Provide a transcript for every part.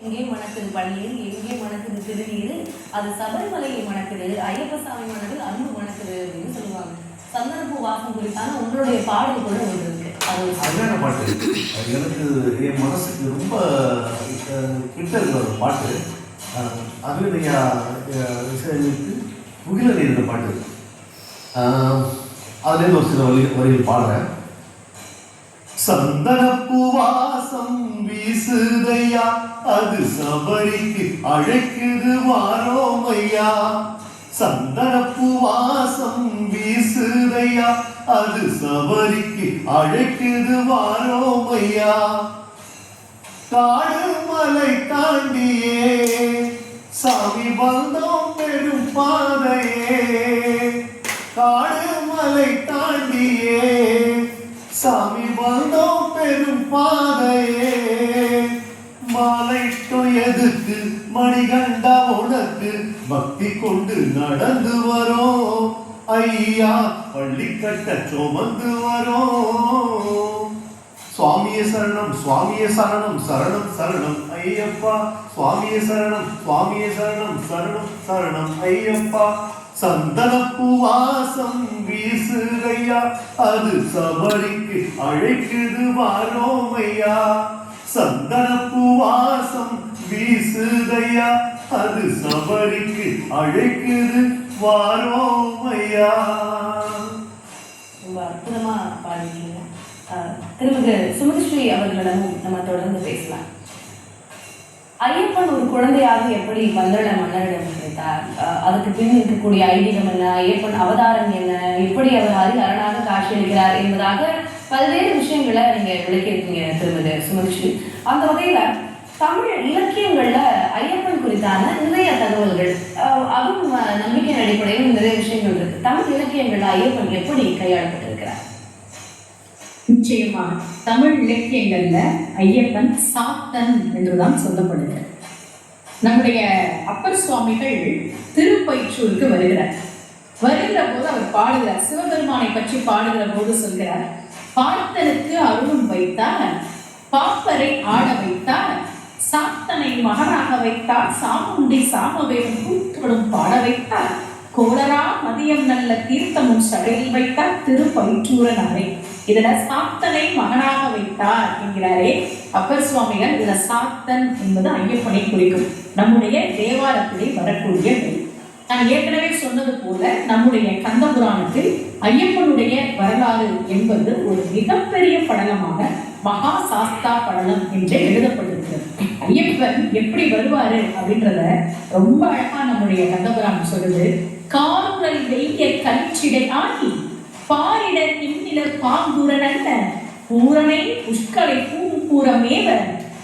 எங்கே மணக்குது பன்னீர், எங்கே மணக்குது திருநீர், அது சபரிமலையை மணக்குது, ஐயப்ப சாமி மனதில் அன்பு மணக்குது அப்படின்னு சொல்லுவாங்க. சந்தனப்பூ வாசம் குறித்தான உங்களுடைய பாடல் கூட ஒன்று இருக்கு. அது அருமையான பாட்டு. அது எனக்கு என் மனசுக்கு ரொம்ப கிட்ட இருக்கிற ஒரு பாட்டு. அருமையா இசைக்கு முகில நீர் பாட்டு. அதுலேருந்து ஒரு சில வரிகள் பாடுறேன். சந்தனப்பூ வாசம் வீசுதையா, அது சபரிக்கு அழைக்குது வாரோமையா. சந்தனப்பூ வாசம் வீசுதையா, அது சபரிக்கு அழைக்குது வாரோமையா. காடு மலை தாண்டியே சாமி வந்தோம் பெரும் பாதையே. காடு மலை தாண்டியே சாமி வந்தோம் பெரும் பாதையே. மாலைட்டோ எதுக்கு மணிகண்டா உனக்கு பக்தி கொண்டு நடந்து வரோம் ஐயா. பள்ளி கட்ட சுமந்து வரோம். சுவாமியே சரணம் சுவாமியே சரணம் சரணம் சரணம் ஐயப்பா. சுவாமியே சரணம் சுவாமியே சரணம் சரணம் சரணம் ஐயப்பா. சந்தனப்பூ வாசம் வீசுகையா, அது சபரிக்கு அழைக்குது வாரோமையா. சந்தனப்பூ வாசம் வீசுகையா, அது சபரிக்கு அழைக்குது வாரோமையா. ரொம்ப அற்புதமா பாடிட்டீங்க. திருமதி சுமதிஸ்ரீ அவர்களிடமும் நம்ம தொடர்ந்து பேசலாம். ஐயப்பன் ஒரு குழந்தையாக எப்படி பந்தள மன்னரிடம் கிடைத்தார், அதுக்கு பின் இருக்கக்கூடிய ஐதீகம் என்ன, ஐயப்பன் அவதாரம் என்ன, எப்படி அவர் அரணாக காட்சியளிக்கிறார் என்பதாக பல்வேறு விஷயங்களை நீங்க விளக்கியிருக்கீங்க திருமதி சுமதிஸ்ரீ. அந்த வகையில தமிழ் இலக்கியங்கள்ல ஐயப்பன் குறித்தான நிறைய தகவல்கள், அதுவும் நம்பிக்கை அடிப்படையில் நிறைய விஷயங்கள் இருக்கு. தமிழ் இலக்கியங்கள்ல ஐயப்பன் எப்படி கையாளப்பட்டிருக்கிறார்? நிச்சயமா தமிழ் இலக்கியங்கள்ல ஐயப்பன் சாத்தன் என்றுதான் சொல்லப்படுகிறார். நம்முடைய அப்பர் சுவாமிகள் திருப்பயிற்றூருக்கு வருகிறார். வருகிற போது அவர் பாடுகிறார், சிவபெருமானை பற்றி பாடுகிற போது சொல்கிறார், பார்த்தனுக்கு அருளும் வைத்தார், பாப்பரை ஆட வைத்தார், சாத்தனை மகனாக வைத்தார், சாமுண்டி சாமவேலும் கூத்தோடும் பாட வைத்தார், கோளரா மதியம் நல்ல தீர்த்தமும் சடையில் வைத்தார், திருப்பயிற்றூரன் அறை. இதுல சாத்தனை மகனாக வைத்தார் என்கிறாரே அப்பர் சுவாமிகள். இதுல சாத்தன் என்பது ஐயப்பனை குறிக்கும். நம்முடைய தேவாரத்திலே வரக்கூடிய வரி. நான் ஏற்கனவே சொன்னது போல நம்முடைய கந்த புராணத்தில் ஐயப்பனுடைய வரலாறு என்பது ஒரு மிகப்பெரிய படலமாக மகா சாஸ்தா படலம் என்றே எழுதப்பட்டிருக்கிறது. ஐயப்பன் எப்படி வருவாரு அப்படின்றத ரொம்ப அழகா நம்முடைய கந்த புராணம் சொல்லுது. காருரல் வெய்ய கலிச்சிடை ஆகி பாரிட நின்னிலர் பாம்பூரனல்ல, பூரணை புஷ்கலை பூம்பூரமேவ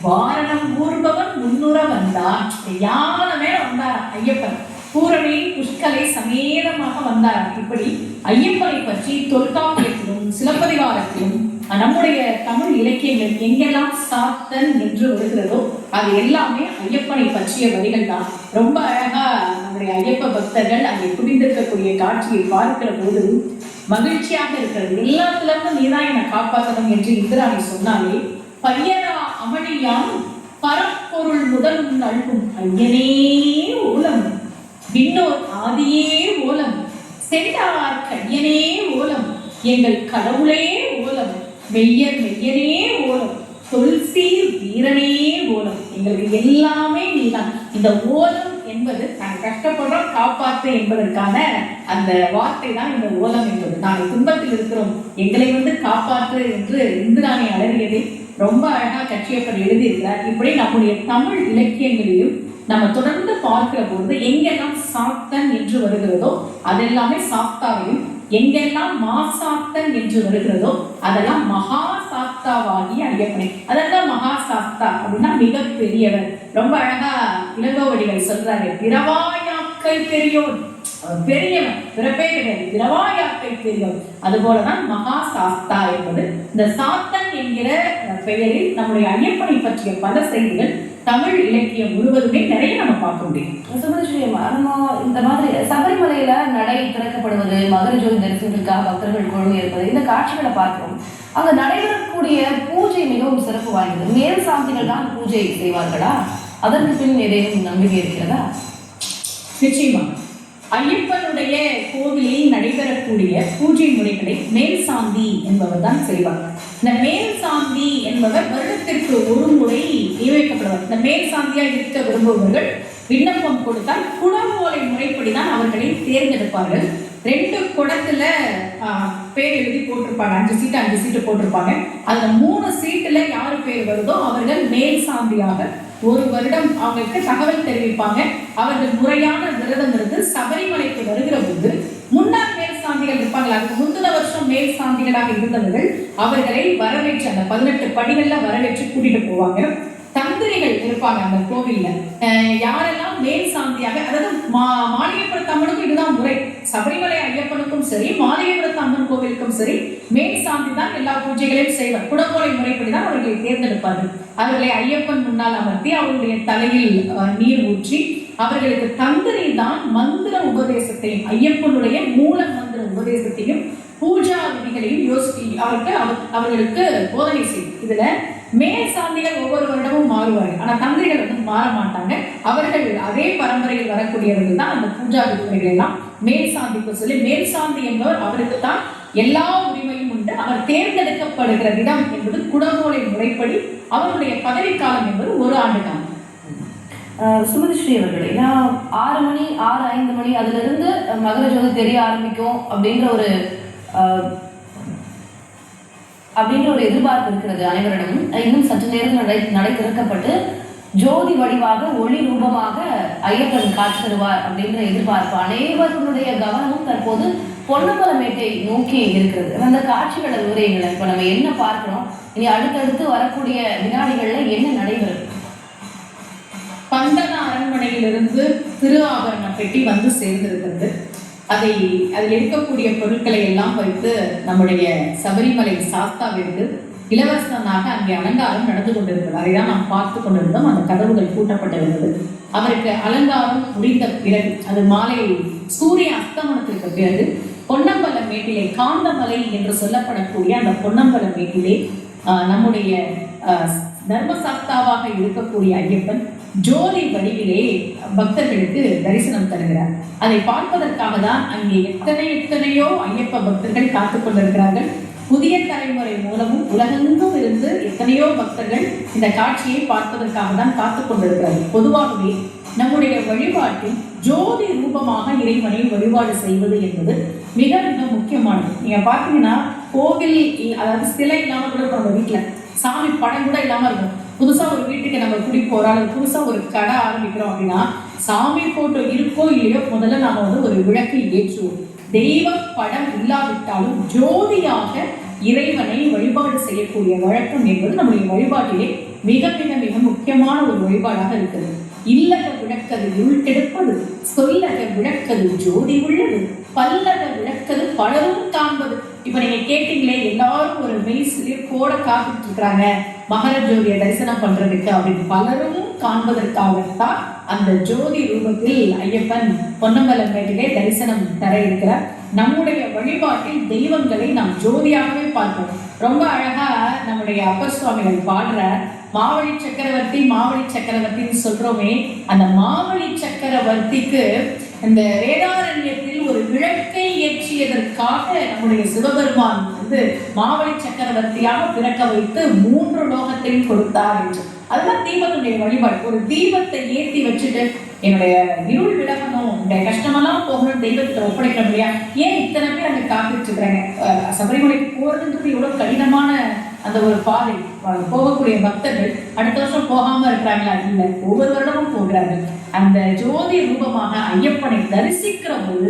வாரணம் ஊர்பவன் முன்னுற வந்தார். யான மேல வந்தார் ஐயப்பன். பூரணை புஷ்கலை சமேதமாக வந்தார். இப்படி ஐயப்பனை பற்றி தொல்காப்பியத்திலும் சிலப்பதிகாரத்திலும் நம்முடைய தமிழ் இலக்கியங்கள் எங்கெல்லாம் சாத்தன் என்று வருகிறதோ அது எல்லாமே ஐயப்பனை பற்றிய வரிகள் தான். ரொம்ப அழகா நம்முடைய ஐயப்ப பக்தர்கள் அங்கே குவிந்திருக்கக்கூடிய காட்சியை பார்க்கிற போது மகிழ்ச்சியாக இருக்கிறது. எல்லாத்திலிருந்து நீதான் என்னை காப்பாற்றணும் என்று இந்திராணி சொன்னாலே, பையரா அமளியானும் பரப்பொருள் முதலும் நல்கும் ஐயனே ஓலம், விண்ணோர் ஆதியே ஓலம், சென்றார் கையனே ஓலம், எங்கள் கடவுளே ஓலம், மெய்யர் மெய்யனே ஓலம், தொல்சீர் வீரனே ஓலம். எங்களுக்கு எல்லாமே நீதான். இந்த ஓலம் என்பது நாங்கள் கஷ்டப்படுறோம் காப்பாற்று என்பதற்கான அந்த வார்த்தை தான் இந்த ஓலம் என்பது. நாங்கள் துன்பத்தில் இருக்கிறோம், எங்களை காப்பாற்று என்று இந்திராணி அலறியதை ரொம்ப அழகா கட்சியப்பர் எழுதியிருக்கிறார். இப்படி நம்முடைய தமிழ் இலக்கியங்களிலும் நம்ம தொடர்ந்து பார்க்கிற போது எங்கெல்லாம் சாத்தன் என்று வருகிறதோ அதெல்லாமே சாஸ்தாவையும், எங்கெல்லாம் மாசாத்தன் என்று வருகிறதோ அதெல்லாம் மகா சாஸ்தாவாகிய ஐயப்பனை. அதெல்லாம் மகா சாஸ்தா அப்படின்னா மிக பெரியவர். ரொம்ப அழகா இளங்கோவடிகள் சொல்றாரு, பிறவாயாக்கை பெரியோர். பெரியவன், பிறப்பே கிடையாது, பிறவாயாக்கை பெரியோர். அது போலதான் மகா சாஸ்தா என்பது. இந்த சாத்தன் என்கிற பெயரில் நம்முடைய ஐயப்பனை பற்றிய பல செய்திகள் தமிழ் இலக்கியம் முழுவதுமே நிறைய நம்ம பார்க்க முடியும். நம்ம இந்த மாதிரி சபரிமலையில நடை திறக்கப்படுவது, மகர ஜோதி தரிசனத்திற்காக பக்தர்கள் குழு இருப்பது, இந்த காட்சிகளை பார்க்கிறோம். அங்க நடைபெறக்கூடிய பூஜை மிகவும் சிறப்பு வாய்ந்தது. மேல் சாந்திகள் தான் பூஜை செய்வார்களா? அதற்கு பின் ஏதேனும் நம்பிக்கை இருக்கிறதா? நிச்சயமா ஐயப்பனுடைய கோவிலில் நடைபெறக்கூடிய பூஜை முறைகளை மேல் சாந்தி என்பவர் தான் செய்வார். இந்த மேல் சாந்தி என்பவர் வருடத்திற்கு ஒரு முறை நியமிக்கப்படுவார். இந்த மேல் சாந்தியா இருக்க விரும்புபவர்கள் விண்ணப்பம் கொடுத்தால் குடவோலை முறைப்படிதான் அவர்களை தேர்ந்தெடுப்பார்கள். 2 குடத்துல பேர் எழுதி போட்டிருப்பாங்க. 5 சீட்டு போட்டிருப்பாங்க. அதுல 3 சீட்டுல யாரு பேர் வருதோ அவர்கள் மேல் சாந்தியாக ஒரு வருடம் அவங்களுக்கு தகவல் தெரிவிப்பாங்க. அவர்கள் முறையான விரதம் இருந்து சபரிமலைக்கு வருகிற போது முன்னாள் மேல் சாந்திகள் இருப்பாங்க. அதுக்கு முந்தின வருஷம் மேல் சாந்திகளாக இருந்தவர்கள் அவர்களை வரவேற்று அந்த 18 படிகள்ல வரவேற்று கூட்டிட்டு போவாங்க. தந்திரிகள் இருப்பாங்க அந்த கோவில்ல. யாரெல்லாம் மேல் சாந்தியாக, அதாவது மாளிகைப்புறத்து அம்மனுக்கும் இதுதான் முறை. சபரிமலை ஐயப்பனுக்கும் சரி, மாளிகைப்புறத்து அம்மன் கோவிலுக்கும் சரி, மேல் சாந்தி தான் எல்லா பூஜைகளையும் செய்வார். குடவோலை முறைப்படிதான் அவர்களை தேர்ந்தெடுப்பார்கள். அவர்களை ஐயப்பன் முன்னால் அமர்த்தி அவர்களுடைய தலையில் நீர் ஊற்றி அவர்களுக்கு தந்திரி தான் மந்திர உபதேசத்தையும் ஐயப்பனுடைய மூல மந்திர உபதேசத்தையும் பூஜா விதிகளையும் அவர்களுக்கு போதனை செய்யும். இதுல மேல் சாந்திகள் ஒவ்வொரு வருடமும் மாறுவார்கள். ஆனா தந்திரிகள் வந்து மாற மாட்டாங்க. அவர்கள் அதே பரம்பரையில் வரக்கூடியவர்கள் தான் அந்த பூஜா விதிமுறைகள் எல்லாம் மேல் சாந்திக்கு சொல்லி, மேல் சாந்தி என்பவர் அவருக்கு தான் எல்லா உரிமையும் உண்டு. அவர் தேர்ந்தெடுக்கப்படுகிற விதம் என்பது குடவோலை முறைப்படி அவருடைய பதவிக்காலம் என்பது 1 ஆண்டு காலம். சுமதி ஸ்ரீ அவர்களே, 6 மணி 6-5 மணி அதுல இருந்து மகர ஜோதி தெரிய ஆரம்பிக்கும் அப்படின்ற ஒரு எதிர்பார்ப்பு இருக்கிறது அனைவரிடமும். இன்னும் சற்று நேரம் நடை திறக்கப்பட்டு ஜோதி வடிவாக ஒளி ரூபமாக ஐயப்பன் காட்சி தருவார் அப்படின்ற எதிர்பார்ப்பு அனைவருடைய கவனமும் தற்போது பொன்னம்பலமேட்டை நோக்கி இருக்கிறது. அந்த காட்சிகளை விவரங்களை இப்ப நம்ம என்ன பார்க்கிறோம், இனி அடுத்தடுத்து வரக்கூடிய வினாடிகள்ல என்ன நடைபெறும்? பந்தன அரண்மனையிலிருந்து திரு ஆபரண பெட்டி வந்து சேர்ந்திருக்கிறது. அதில் இருக்கக்கூடிய பொருட்களை எல்லாம் வைத்து நம்முடைய சபரிமலை சாஸ்தாவிற்கு இலவசனாக அங்கே அலங்காரம் நடந்து கொண்டிருக்கிறது. அதை தான் நாம் பார்த்து கொண்டிருந்தோம். அந்த கதவுகள் பூட்டப்பட்டிருந்தது. அவருக்கு அலங்காரம் முடிந்த பிறகு, அது மாலை சூரிய அஸ்தமனத்திற்கு பிறகு பொன்னம்பல மேட்டிலே, காந்தமலை என்று சொல்லப்படக்கூடிய அந்த பொன்னம்பல மேட்டிலே நம்முடைய தர்மசாஸ்தாவாக இருக்கக்கூடிய ஐயப்பன் ஜோதி வடிவிலே பக்தர்களுக்கு தரிசனம் தருகிறார். அதை பார்ப்பதற்காக தான் அங்கே எத்தனையோ ஐயப்ப பக்தர்கள் காத்துக் கொண்டிருக்கிறார்கள். புதிய தலைமுறை மூலமும் உலகெங்கும் இருந்து எத்தனையோ பக்தர்கள் இந்த காட்சியை பார்ப்பதற்காக தான் காத்துக் கொண்டிருக்கிறார்கள். பொதுவாகவே நம்முடைய வழிபாட்டில் ஜோதி ரூபமாக இறைவனை வழிபாடு செய்வது என்பது மிக மிக முக்கியமானது. நீங்க பார்த்தீங்கன்னா கோவில், அதாவது சிலை இல்லாம கூட நம்ம வீட்டுல சாமி படம் கூட இல்லாம இருக்கும். புதுசா ஒரு வீட்டுக்கு நம்ம குடி போறோம், புதுசா ஒரு கடை ஆரம்பிக்கிறோம் அப்படின்னா சாமி போட்டோ இருக்கோ இல்லையோ முதல்ல நாம வந்து ஒரு விளக்கு ஏற்றுவோம். தெய்வ படம் இல்லாவிட்டாலும் ஜோதியாக இறைவனை வழிபாடு செய்யக்கூடிய வழக்கம் என்பது நம்முடைய வழிபாட்டிலே மிக மிக மிக முக்கியமான ஒரு வழிபாடாக இருக்கிறது. இல்லக விளக்கது இருள் கெடுப்பது, சொல்லக விளக்கது ஜோதி உள்ளது, பல்லக விளக்கது பலரும் காண்பது. இப்ப நீங்க கேட்டீங்களே, எல்லாரும் ஒரு மெய்சிலிர்ப்போட காத்துட்டு இருக்கிறாங்க மகர ஜோதியை தரிசனம் பண்றதுக்கு அப்படின்னு. பலரும் காண்பதற்காகத்தான் அந்த ஜோதி ரூபத்தில் ஐயப்பன் பொன்னம்பலமேட்டிலே தரிசனம் தர இருக்கிறார். நம்முடைய வழிபாட்டில் தெய்வங்களை நாம் ஜோதியாகவே பார்ப்போம். ரொம்ப அழகா நம்முடைய அப்பர் சுவாமிகள் பாடுற மாவழி சக்கரவர்த்தின்னு சொல்றோமே, அந்த மாவழி சக்கரவர்த்திக்கு இந்த வேதாரண்யத்தில் ஒரு விளக்கை ஏற்றியதற்காக நம்முடைய சிவபெருமான் வந்து மாவழி சக்கரவர்த்தியாக பிறக்க வைத்து 3 லோகத்தையும் கொடுத்தார் என்று. அதுதான் தீபத்துடைய வழிபாடு. ஒரு தீபத்தை ஏற்றி வச்சுட்டு என்னுடைய இருள் விலகணும், இந்த கஷ்டமெல்லாம் போகணும், தெய்வத்தை ஒப்படைக்க முடியா? ஏன் இத்தனை பேர் அங்கே காத்துட்டு இருக்கிறாங்க? சபரிமலைக்கு போறதுன்றது எவ்வளவு கடினமான அந்த ஒரு பாதை. போகக்கூடிய பக்தர்கள் அடுத்த வருஷம் போகாம இருக்கிறாங்களா? இல்லை, ஒவ்வொரு வருடமும் போகிறார்கள். அந்த ஜோதி ரூபமாக ஐயப்பனை தரிசிக்கிற போது